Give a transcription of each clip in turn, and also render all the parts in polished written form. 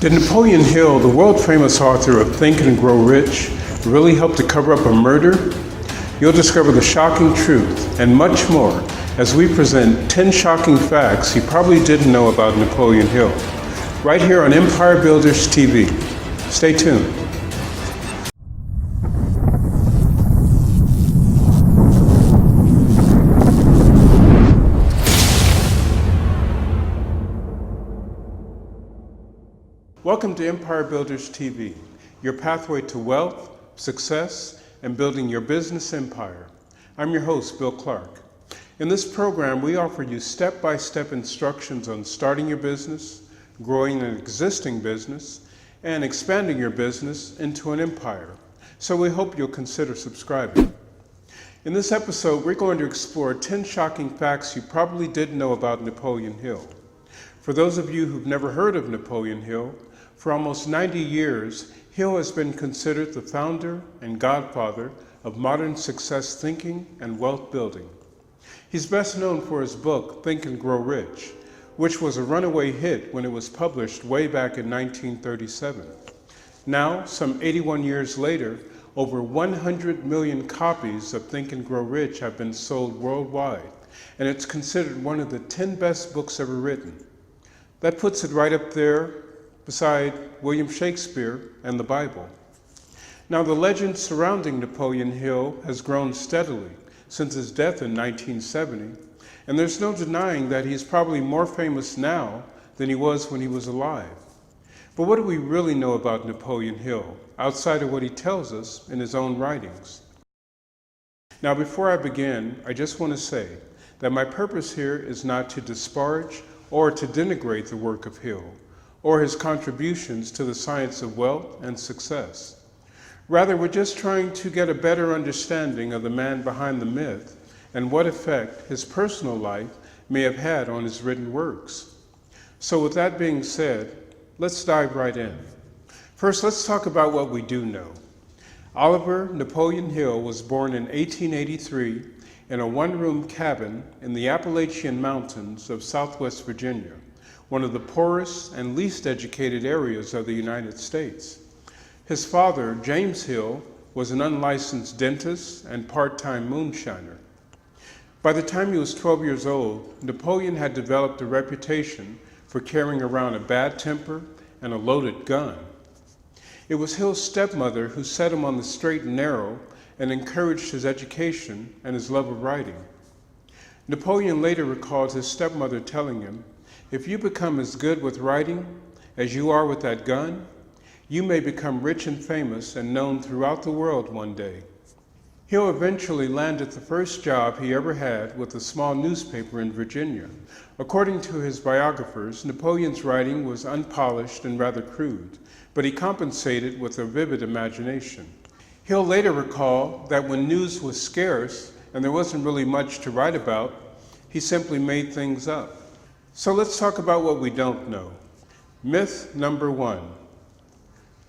Did Napoleon Hill, the world-famous author of Think and Grow Rich, really help to cover up a murder? You'll discover the shocking truth and much more as we present 10 shocking facts you probably didn't know about Napoleon Hill, right here on Empire Builders TV. Stay tuned. Welcome to Empire Builders TV, your pathway to wealth, success, and building your business empire. I'm your host, Bill Clark. In this program, we offer you step-by-step instructions on starting your business, growing an existing business, and expanding your business into an empire. So we hope you'll consider subscribing. In this episode, we're going to explore 10 shocking facts you probably didn't know about Napoleon Hill. For those of you who've never heard of Napoleon Hill, for almost 90 years, Hill has been considered the founder and godfather of modern success thinking and wealth building. He's best known for his book, Think and Grow Rich, which was a runaway hit when it was published way back in 1937. Now, some 81 years later, over 100 million copies of Think and Grow Rich have been sold worldwide, and it's considered one of the 10 best books ever written. That puts it right up there beside William Shakespeare and the Bible. Now, the legend surrounding Napoleon Hill has grown steadily since his death in 1970, and there's no denying that he's probably more famous now than he was when he was alive. But what do we really know about Napoleon Hill, outside of what he tells us in his own writings? Now, before I begin, I just want to say that my purpose here is not to disparage or to denigrate the work of Hill, or his contributions to the science of wealth and success. Rather, we're just trying to get a better understanding of the man behind the myth and what effect his personal life may have had on his written works. So with that being said, let's dive right in. First, let's talk about what we do know. Oliver Napoleon Hill was born in 1883 in a one-room cabin in the Appalachian Mountains of Southwest Virginia, one of the poorest and least educated areas of the United States. His father, James Hill, was an unlicensed dentist and part-time moonshiner. By the time he was 12 years old, Napoleon had developed a reputation for carrying around a bad temper and a loaded gun. It was Hill's stepmother who set him on the straight and narrow and encouraged his education and his love of writing. Napoleon later recalled his stepmother telling him, "If you become as good with writing as you are with that gun, you may become rich and famous and known throughout the world one day." Hill eventually landed the first job he ever had with a small newspaper in Virginia. According to his biographers, Napoleon's writing was unpolished and rather crude, but he compensated with a vivid imagination. Hill later recalled that when news was scarce and there wasn't really much to write about, he simply made things up. So let's talk about what we don't know. Myth number 1.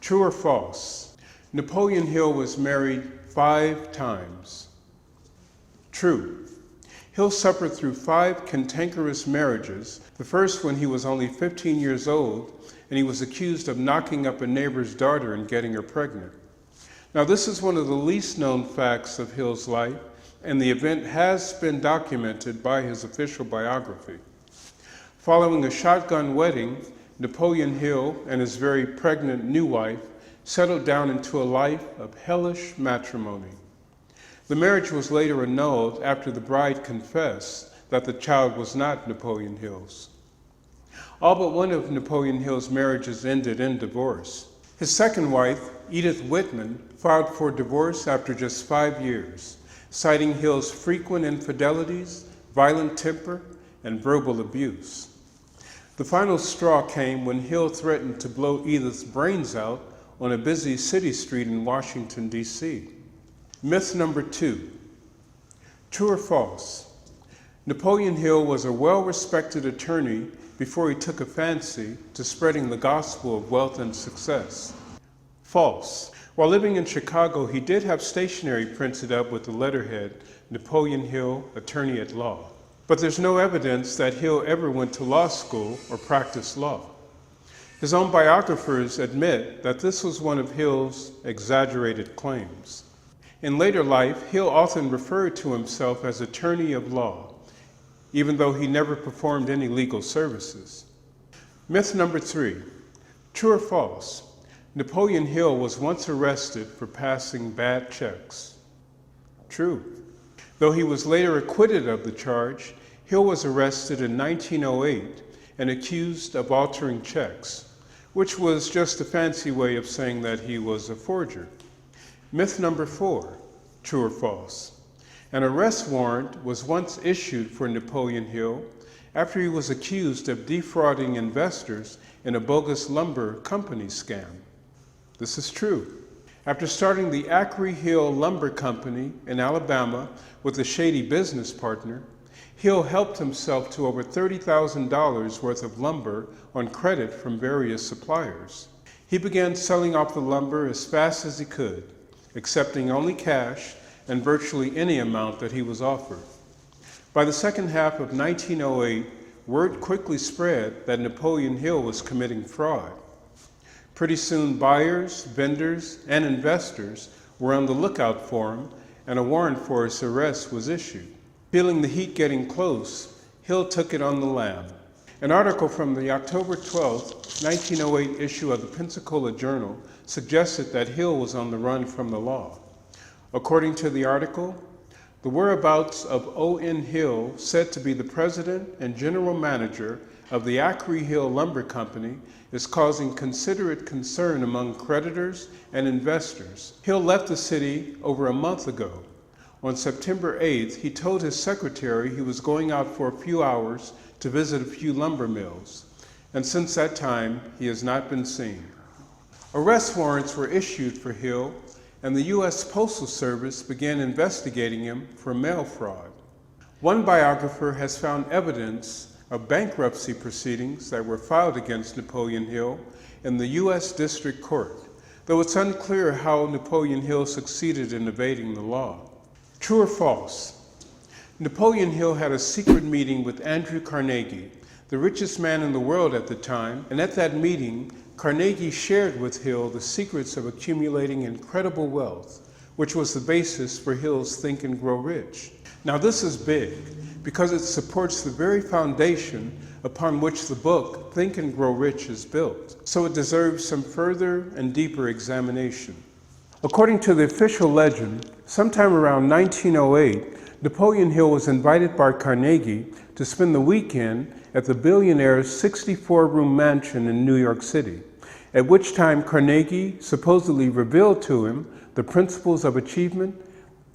True or false? Napoleon Hill was married 5 times. True. Hill suffered through 5 cantankerous marriages, the first when he was only 15 years old, and he was accused of knocking up a neighbor's daughter and getting her pregnant. Now, this is one of the least known facts of Hill's life, and the event has been documented by his official biography. Following a shotgun wedding, Napoleon Hill and his very pregnant new wife settled down into a life of hellish matrimony. The marriage was later annulled after the bride confessed that the child was not Napoleon Hill's. All but one of Napoleon Hill's marriages ended in divorce. His second wife, Edith Whitman, filed for divorce after just 5 years, citing Hill's frequent infidelities, violent temper, and verbal abuse. The final straw came when Hill threatened to blow Edith's brains out on a busy city street in Washington, D.C. Myth number 2. True or false? Napoleon Hill was a well-respected attorney before he took a fancy to spreading the gospel of wealth and success. False. While living in Chicago, he did have stationery printed up with the letterhead, Napoleon Hill, Attorney at Law. But there's no evidence that Hill ever went to law school or practiced law. His own biographers admit that this was one of Hill's exaggerated claims. In later life, Hill often referred to himself as attorney of law, even though he never performed any legal services. Myth number 3, true or false? Napoleon Hill was once arrested for passing bad checks. True. Though he was later acquitted of the charge, Hill was arrested in 1908 and accused of altering checks, which was just a fancy way of saying that he was a forger. Myth number 4, true or false? An arrest warrant was once issued for Napoleon Hill after he was accused of defrauding investors in a bogus lumber company scam. This is true. After starting the Acre Hill Lumber Company in Alabama with a shady business partner, Hill helped himself to over $30,000 worth of lumber on credit from various suppliers. He began selling off the lumber as fast as he could, accepting only cash and virtually any amount that he was offered. By the second half of 1908, word quickly spread that Napoleon Hill was committing fraud. Pretty soon, buyers, vendors, and investors were on the lookout for him, and a warrant for his arrest was issued. Feeling the heat getting close, Hill took it on the lam. An article from the October 12, 1908 issue of the Pensacola Journal suggested that Hill was on the run from the law. According to the article, the whereabouts of O.N. Hill, said to be the president and general manager of the Acre Hill Lumber Company, is causing considerate concern among creditors and investors. Hill left the city over a month ago. On September 8th, he told his secretary he was going out for a few hours to visit a few lumber mills, and since that time, he has not been seen. Arrest warrants were issued for Hill, and the U.S. Postal Service began investigating him for mail fraud. One biographer has found evidence of bankruptcy proceedings that were filed against Napoleon Hill in the U.S. District Court, though it's unclear how Napoleon Hill succeeded in evading the law. True or false? Napoleon Hill had a secret meeting with Andrew Carnegie, the richest man in the world at the time, and at that meeting, Carnegie shared with Hill the secrets of accumulating incredible wealth, which was the basis for Hill's Think and Grow Rich. Now this is big, because it supports the very foundation upon which the book Think and Grow Rich is built, so it deserves some further and deeper examination. According to the official legend, sometime around 1908, Napoleon Hill was invited by Carnegie to spend the weekend at the billionaire's 64-room mansion in New York City, at which time Carnegie supposedly revealed to him the principles of achievement,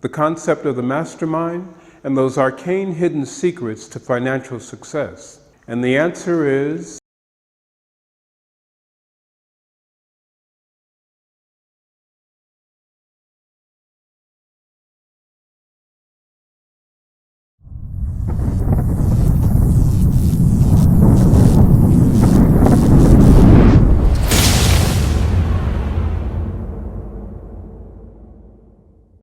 the concept of the mastermind, and those arcane hidden secrets to financial success. And the answer is